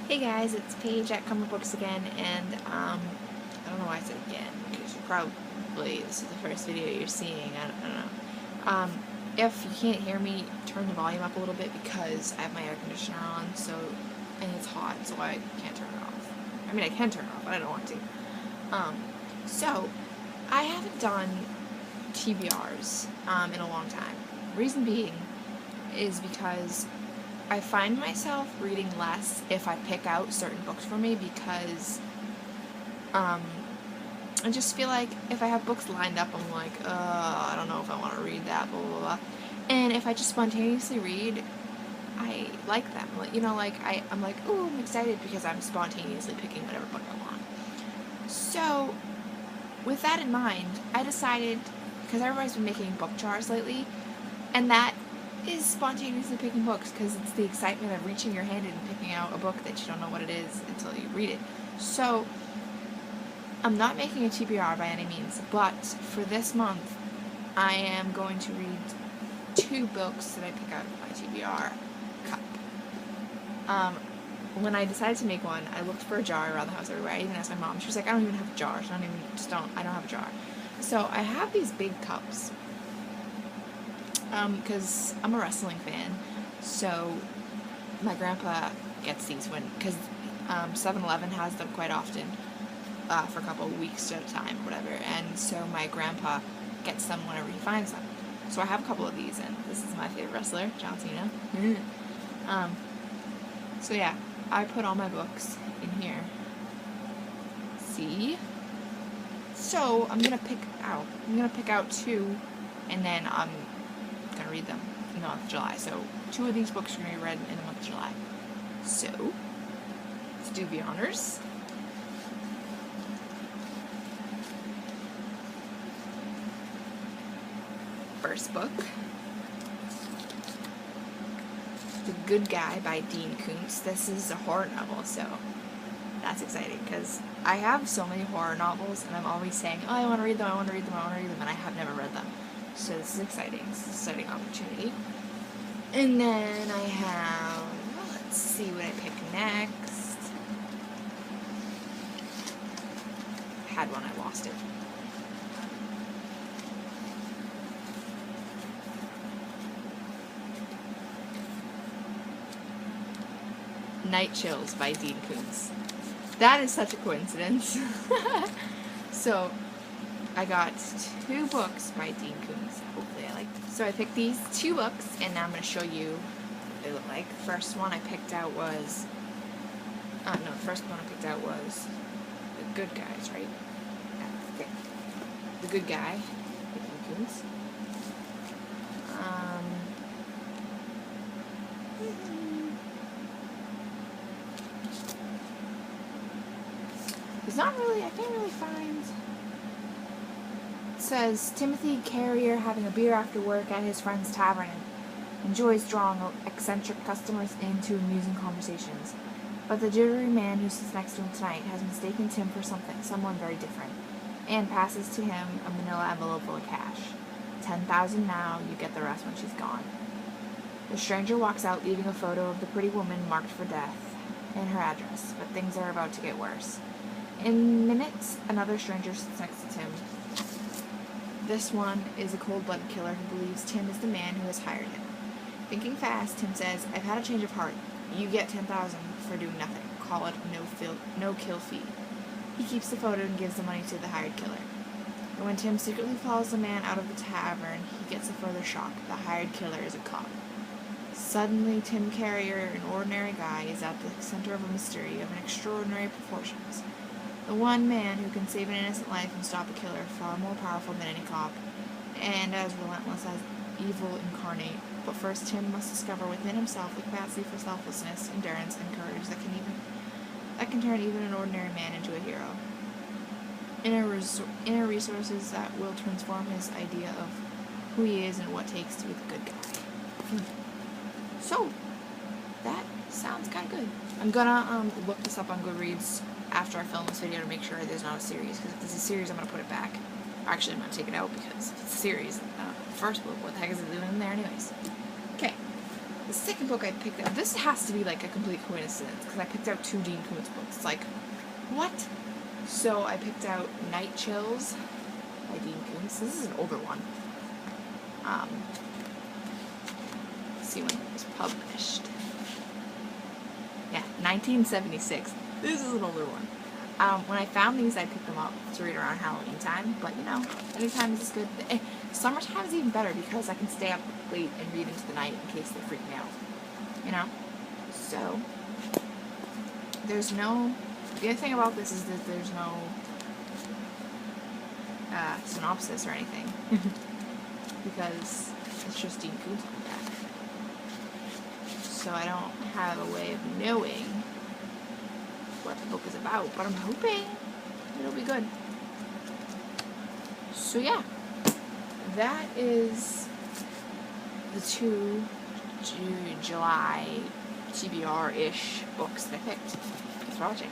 Hey guys, it's Paige at Comic Books again, and I don't know why I said again, because this is the first video you're seeing, I don't know. If you can't hear me, turn the volume up a little bit because I have my air conditioner on, and it's hot, so I can't turn it off. I mean, I can turn it off, but I don't want to. So, I haven't done TBRs, in a long time. Reason being is because I find myself reading less if I pick out certain books for me because I just feel like if I have books lined up, I'm like, I don't know if I want to read that, blah, blah, blah. And if I just spontaneously read, I like them. I'm like, ooh, I'm excited because I'm spontaneously picking whatever book I want. So, with that in mind, I decided, because everybody's been making book jars lately, and that is spontaneously picking books because it's the excitement of reaching your hand and picking out a book that you don't know what it is until you read it. So, I'm not making a TBR by any means, but for this month, I am going to read 2 books that I pick out of my TBR cup. When I decided to make one, I looked for a jar around the house everywhere. I even asked my mom. She was like, I don't even have a jar. I don't have a jar. So I have these big cups. Because I'm a wrestling fan, so my grandpa gets these because 7-Eleven has them quite often, for a couple of weeks at a time or whatever, and so my grandpa gets them whenever he finds them. So I have a couple of these, and this is my favorite wrestler, John Cena. So yeah, I put all my books in here. See? So I'm gonna pick out 2, and then I'm gonna read them in the month of July. So 2 of these books are gonna be read in the month of July. So let's do the honors. First book, The Good Guy by Dean Koontz. This is a horror novel, so that's exciting because I have so many horror novels and I'm always saying, oh, I want to read them, and I have never read them. So this is exciting. This is an exciting opportunity. And then I have, let's see what I pick next. I had one, I lost it. Night Chills by Dean Koontz. That is such a coincidence. So, I got 2 books by Dean Koontz. Hopefully I like them. So I picked these 2 books, and now I'm going to show you what they look like. The first one I picked out was... the first one I picked out was The Good Guys, right? Okay. The Good Guy by Dean Koontz. I can't really find... It says, Timothy Carrier having a beer after work at his friend's tavern enjoys drawing eccentric customers into amusing conversations. But the jittery man who sits next to him tonight has mistaken Tim for someone very different, and passes to him a manila envelope full of cash. 10,000 now, you get the rest when she's gone. The stranger walks out, leaving a photo of the pretty woman marked for death and her address, but things are about to get worse. In minutes, another stranger sits next to Tim. This one is a cold-blooded killer who believes Tim is the man who has hired him. Thinking fast, Tim says, I've had a change of heart. You get 10,000 for doing nothing. Call it no kill fee. He keeps the photo and gives the money to the hired killer. And when Tim secretly follows the man out of the tavern, he gets a further shock. The hired killer is a cop. Suddenly, Tim Carrier, an ordinary guy, is at the center of a mystery of an extraordinary proportions. The one man who can save an innocent life and stop a killer, far more powerful than any cop, and as relentless as evil incarnate. But first, Tim must discover within himself the capacity for selflessness, endurance, and courage that can turn even an ordinary man into a hero. Inner resources that will transform his idea of who he is and what it takes to be the good guy. So, that sounds kind of good. I'm gonna look this up on Goodreads after I film this video to make sure there's not a series, because if there's a series, I'm going to put it back. Actually, I'm going to take it out, because if it's a series, first book, what the heck is it doing in there anyways? Okay, The second book I picked up, this has to be like a complete coincidence, because I picked out 2 Dean Koontz books. Like, what? So I picked out Night Chills by Dean Koontz. This is an older one. Let's see when it was published. Yeah, 1976. This is an older one. When I found these, I picked them up to read around Halloween time, but you know, anytime is good. Summertime is even better because I can stay up late and read into the night in case they freak me out, you know? So, there's no, the other thing about this is that there's no synopsis or anything, because it's just Dean Koontz on the back. So I don't have a way of knowing what the book is about, but I'm hoping it'll be good. So yeah, that is the 2 July TBR-ish books that I picked. Thanks for watching.